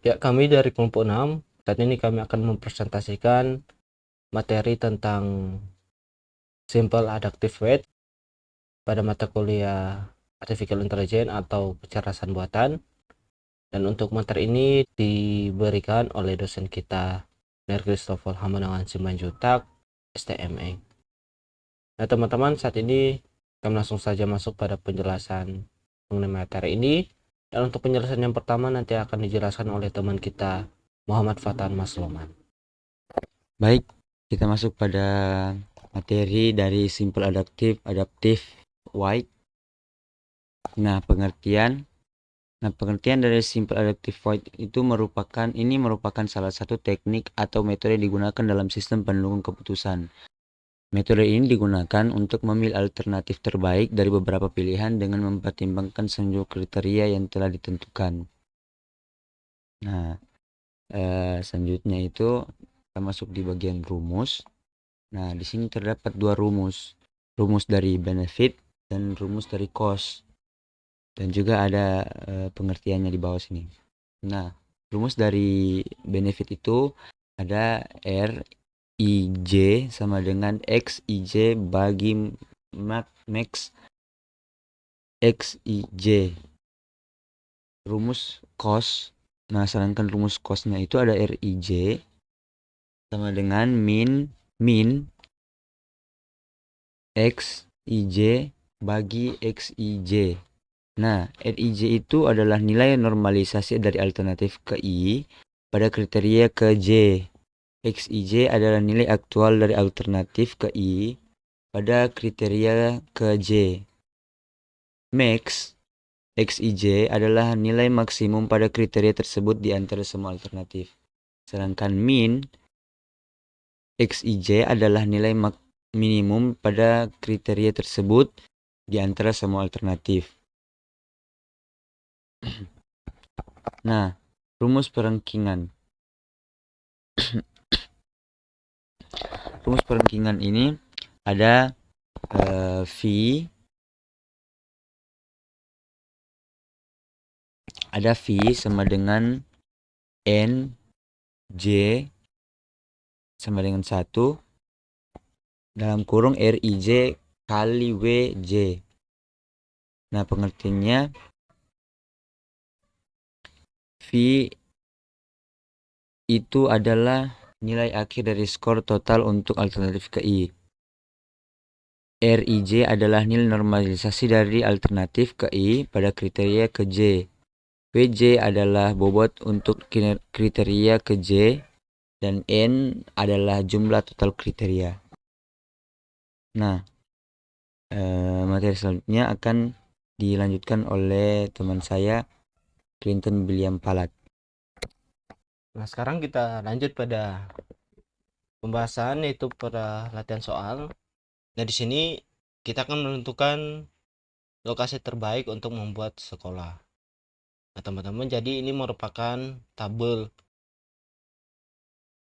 Ya, kami dari kelompok 6, saat ini kami akan mempresentasikan materi tentang Simple Adaptive Weight pada mata kuliah Artificial Intelligence atau kecerdasan buatan. Dan untuk materi ini diberikan oleh dosen kita, Ner Christopher Hamanangan Simanjutak, STME. Nah, teman-teman, saat ini kami langsung saja masuk pada penjelasan mengenai materi ini. Dan untuk penjelasan yang pertama nanti akan dijelaskan oleh teman kita, Muhammad Fatan Masloman. Baik, kita masuk pada materi dari Simple Adaptive Weight. Nah, pengertian dari Simple Adaptive Weight itu merupakan salah satu teknik atau metode yang digunakan dalam sistem pendukung keputusan. Metode ini digunakan untuk memilih alternatif terbaik dari beberapa pilihan dengan mempertimbangkan sejumlah kriteria yang telah ditentukan. Nah, selanjutnya itu kita masuk di bagian rumus. Nah, di sini terdapat dua rumus. Rumus dari benefit dan rumus dari cost. Dan juga ada pengertiannya di bawah sini. Nah, rumus dari benefit itu ada R I J sama dengan X I J bagi max X I J. Rumus cost. Nah, sedangkan rumus costnya itu ada R I J sama dengan min X I J bagi X I J. Nah, RIJ itu adalah nilai normalisasi dari alternatif ke I pada kriteria ke J. XIJ adalah nilai aktual dari alternatif ke I pada kriteria ke J. Max XIJ adalah nilai maksimum pada kriteria tersebut di antara semua alternatif. Sedangkan min XIJ adalah nilai minimum pada kriteria tersebut di antara semua alternatif. Nah, rumus perengkingan. Rumus perengkingan ini ada V sama dengan N J sama dengan 1 dalam kurung RIJ kali WJ. Nah, pengertiannya V itu adalah nilai akhir dari skor total untuk alternatif ke I. RIJ adalah nilai normalisasi dari alternatif ke I pada kriteria ke J. WJ adalah bobot untuk kriteria ke J dan N adalah jumlah total kriteria. Nah, materi selanjutnya akan dilanjutkan oleh teman saya, Clinton William Palat. Nah, sekarang kita lanjut pada pembahasan yaitu pada latihan soal. Nah, di sini kita akan menentukan lokasi terbaik untuk membuat sekolah. Nah, teman-teman, jadi ini merupakan tabel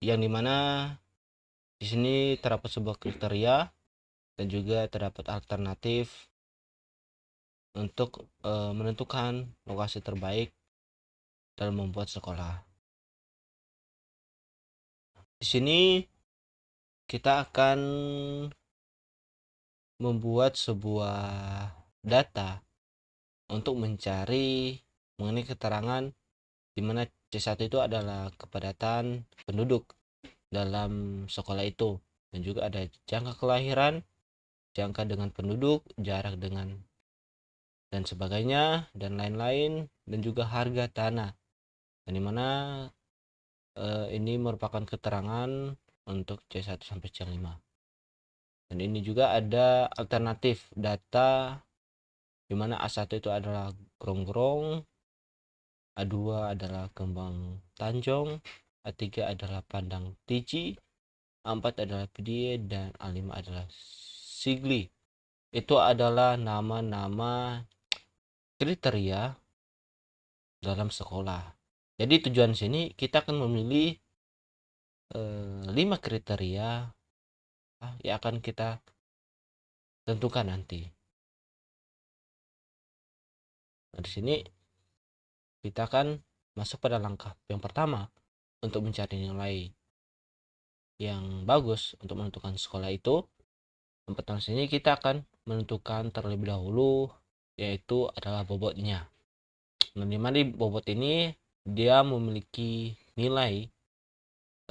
yang dimana di sini terdapat sebuah kriteria dan juga terdapat alternatif untuk menentukan lokasi terbaik dalam membuat sekolah. Di sini kita akan membuat sebuah data untuk mencari mengenai keterangan di mana C1 itu adalah kepadatan penduduk dalam sekolah itu, dan juga ada jangka kelahiran, jangka dengan penduduk, jarak dengan dan sebagainya dan lain-lain, dan juga harga tanah. Dan dimana ini merupakan keterangan untuk C1 sampai C5. Dan ini juga ada alternatif data dimana A1 itu adalah Gronggong, A2 adalah Kembang Tanjung, A3 adalah Pandang Tiji, A4 adalah Pidie, dan A5 adalah Sigli. Itu adalah nama-nama kriteria dalam sekolah. Jadi tujuan sini kita akan memilih 5 kriteria yang akan kita tentukan nanti. Nah, di sini kita akan masuk pada langkah yang pertama untuk mencari nilai yang bagus untuk menentukan sekolah itu, yang pertama sini kita akan menentukan terlebih dahulu, yaitu adalah bobotnya. Nah, dimana bobot ini dia memiliki nilai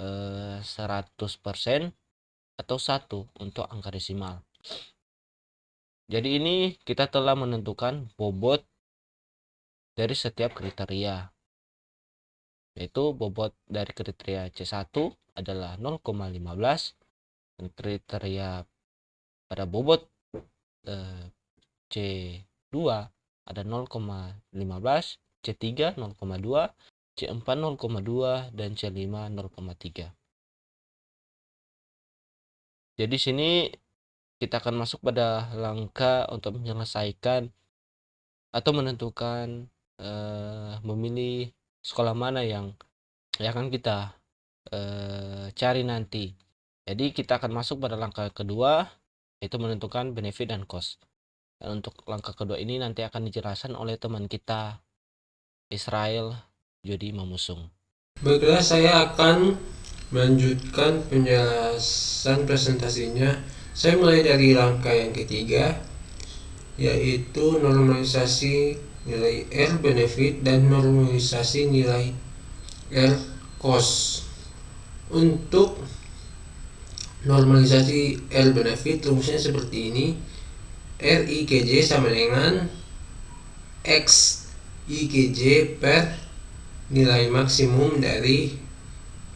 100% atau 1 untuk angka desimal. Jadi ini kita telah menentukan bobot dari setiap kriteria, yaitu bobot dari kriteria C1 adalah 0,15, dan kriteria pada bobot C2 ada 0,15, C3 0,2, C4 0,2, dan C5 0,3. Jadi sini kita akan masuk pada langkah untuk menyelesaikan atau menentukan memilih sekolah mana yang akan kita cari nanti. Jadi kita akan masuk pada langkah kedua, yaitu menentukan benefit dan cost. Dan untuk langkah kedua ini nanti akan dijelaskan oleh teman kita Israel Jody Mamusung. Baiklah, saya akan melanjutkan penjelasan presentasinya. Saya mulai dari langkah yang ketiga, yaitu normalisasi nilai R benefit dan normalisasi nilai R cost. Untuk normalisasi R benefit rumusnya seperti ini. R IKJ sama dengan X IKJ per nilai maksimum dari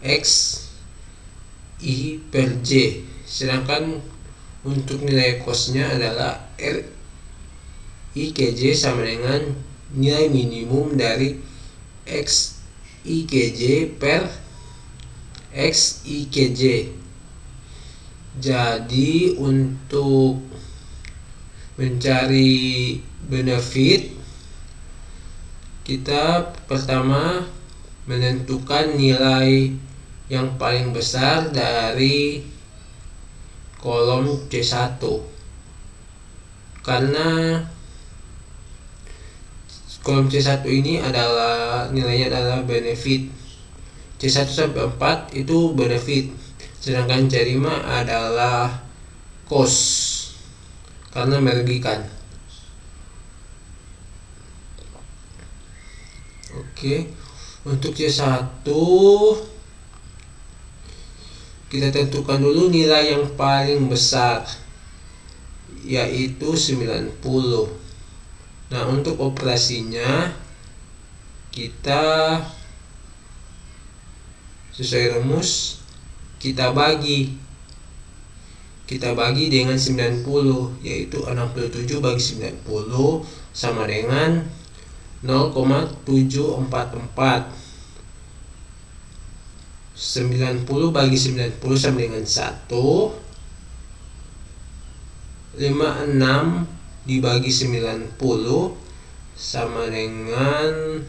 X I per J. Sedangkan untuk nilai costnya adalah R IKJ sama dengan nilai minimum dari X IKJ per X IKJ. Jadi untuk mencari benefit, kita pertama menentukan nilai yang paling besar dari kolom C1, karena kolom C1 ini adalah nilainya adalah benefit. C1 sampai 4 itu benefit, sedangkan C5 adalah cost karena merugikan. Oke, untuk C1 kita tentukan dulu nilai yang paling besar, yaitu 90. Nah, untuk operasinya kita sesuai rumus kita bagi dengan 90, yaitu 67 bagi 90 sama dengan 0,744. 90 bagi 90 sama dengan 1. 56 dibagi 90 sama dengan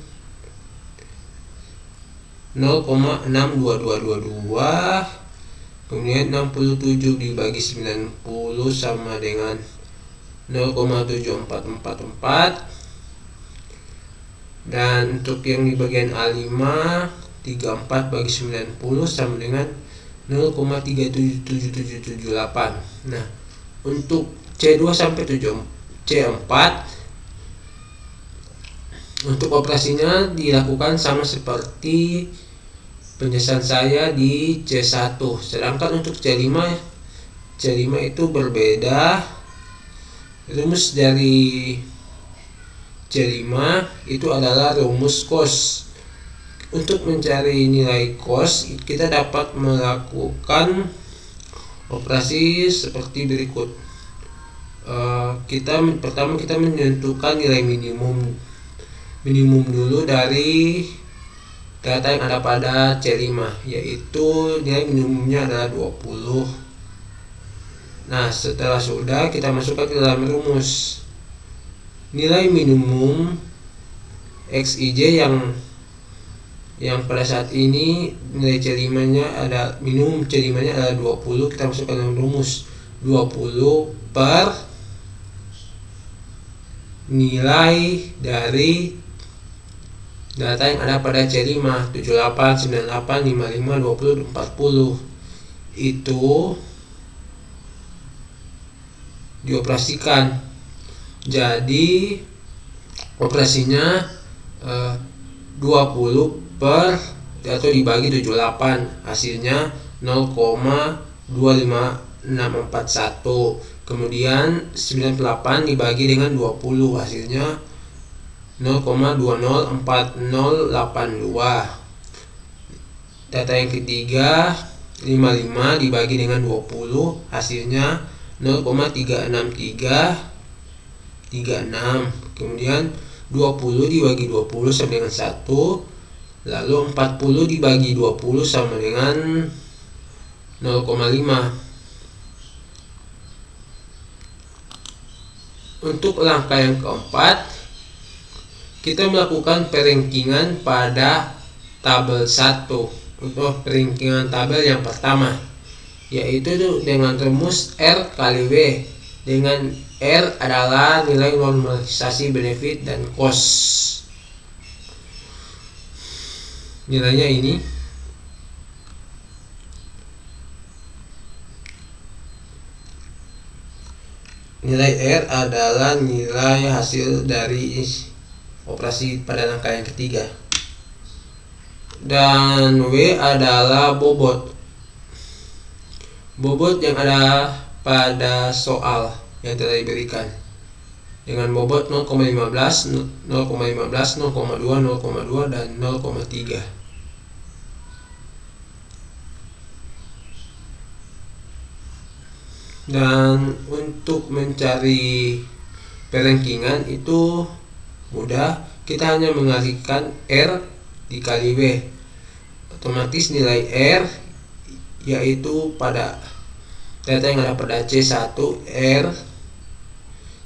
0,62222. Kemudian 67 dibagi 90 sama dengan 0,7444. Dan untuk yang di bagian A5, 34 bagi 90 sama dengan 0,37778. Nah, untuk C2 sampai C4 untuk operasinya dilakukan sama seperti penjelasan saya di C1. Sedangkan untuk C5 itu berbeda. Rumus dari C5 itu adalah rumus cost. Untuk mencari nilai cost, kita dapat melakukan operasi seperti berikut. Pertama kita menentukan nilai minimum dulu dari data yang ada pada C5, yaitu nilai minimumnya adalah 20. Nah, setelah sudah, kita masukkan ke dalam rumus. Nilai minimum XIJ yang pada saat ini nilai C5-nya ada minimum C5-nya adalah 20, kita masukkan dalam rumus 20 per nilai dari data yang ada pada C5 78, 98, 55, 20, 40 itu dioperasikan. Jadi operasinya 20 per atau dibagi 78, hasilnya 0,25641. Kemudian 98 dibagi dengan 20, hasilnya 0,204082. Data yang ketiga 55 dibagi dengan 20, hasilnya 0,36336. Kemudian 20 dibagi 20 sama dengan 1, lalu 40 dibagi 20 sama dengan 0,5. Untuk langkah yang keempat, kita melakukan perankingan pada tabel 1. Untuk perankingan tabel yang pertama, yaitu dengan rumus R kali W, dengan R adalah nilai normalisasi benefit dan cost. Nilainya ini. Nilai R adalah nilai hasil dari operasi pada langkah yang ketiga. Dan W adalah bobot. Bobot yang ada pada soal yang telah diberikan. Dengan bobot 0,15, 0,15, 0,2, 0,2 dan 0,3. Dan untuk mencari perankingan itu mudah, kita hanya mengalihkan R dikali W. Otomatis nilai R yaitu pada data yang ada pada C1, R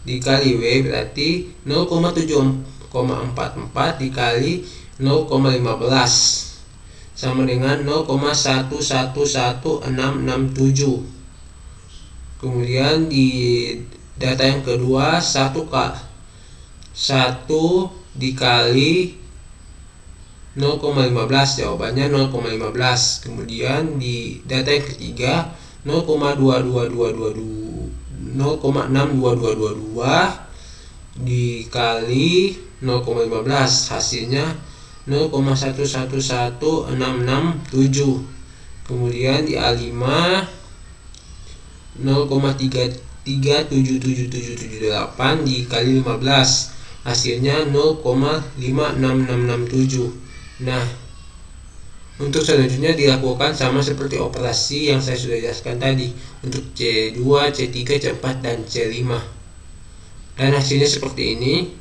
dikali W berarti 0,744 dikali 0,15 sama dengan 0,111667. Kemudian di data yang kedua 1 dikali 0,15, jawabannya 0,15. Kemudian di data yang ketiga 0,62222 dikali 0,15, hasilnya 0,111667. Kemudian di A5 0,337778 dikali 15, hasilnya 0,56667. Nah, untuk selanjutnya dilakukan sama seperti operasi yang saya sudah jelaskan tadi untuk C2, C3, C4 dan C5. Dan hasilnya seperti ini.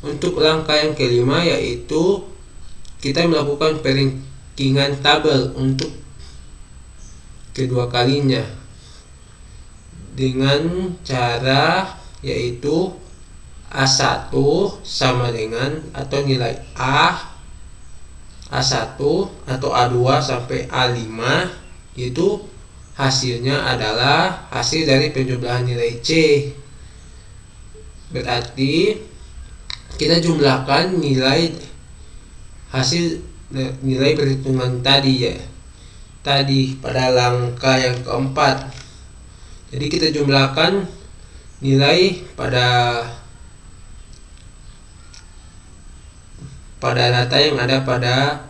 Untuk langkah yang kelima yaitu kita melakukan perankingan tabel untuk kedua kalinya dengan cara yaitu A1 sama dengan atau nilai A1 atau A2 sampai A5 itu hasilnya adalah hasil dari penjumlahan nilai C. Berarti kita jumlahkan nilai hasil nilai perhitungan tadi ya. Tadi pada langkah yang keempat. Jadi kita jumlahkan nilai pada data yang ada pada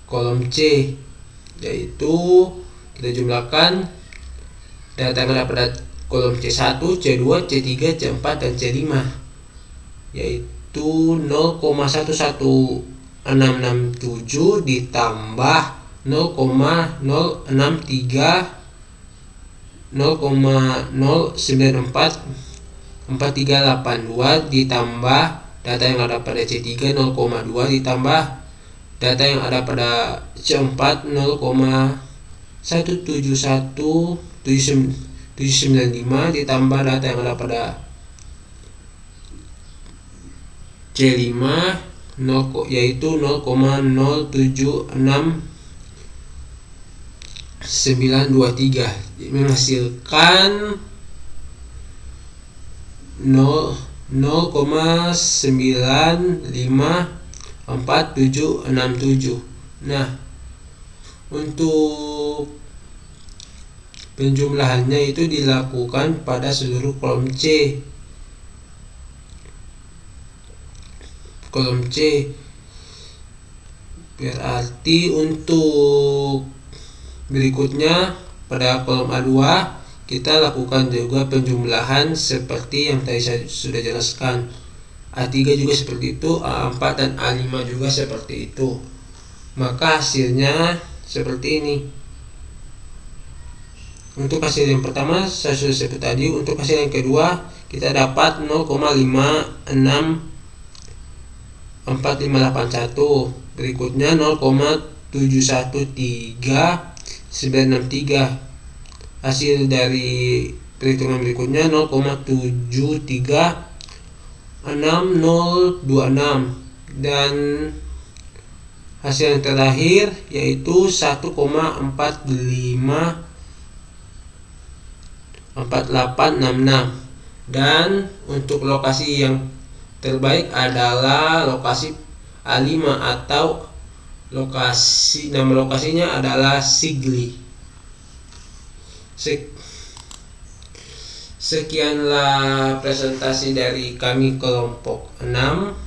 kolom C, yaitu kita jumlahkan data yang ada pada kolom C1, C2, C3, C4 dan C5, yaitu 0,11667 ditambah 0,063 0,0944382 ditambah data yang ada pada C3 0,2 ditambah data yang ada pada C4 0,171795 ditambah data yang ada pada C5 yaitu 0,076923 menghasilkan 0,0 0,954767. Nah, untuk penjumlahannya itu dilakukan pada seluruh kolom C. Berarti untuk berikutnya pada kolom A2 kita lakukan juga penjumlahan seperti yang tadi saya sudah jelaskan. A3 juga seperti itu, A4 dan A5 juga seperti itu. Maka hasilnya seperti ini. Untuk hasil yang pertama saya sudah sebut tadi. Untuk hasil yang kedua kita dapat 0,56481. Berikutnya 0,713963. Hasil dari perhitungan berikutnya 0,736026, dan hasil yang terakhir yaitu 1,454866. Dan untuk lokasi yang terbaik adalah lokasi A5 atau nama lokasinya adalah Sigli. Sekianlah presentasi dari kami kelompok 6.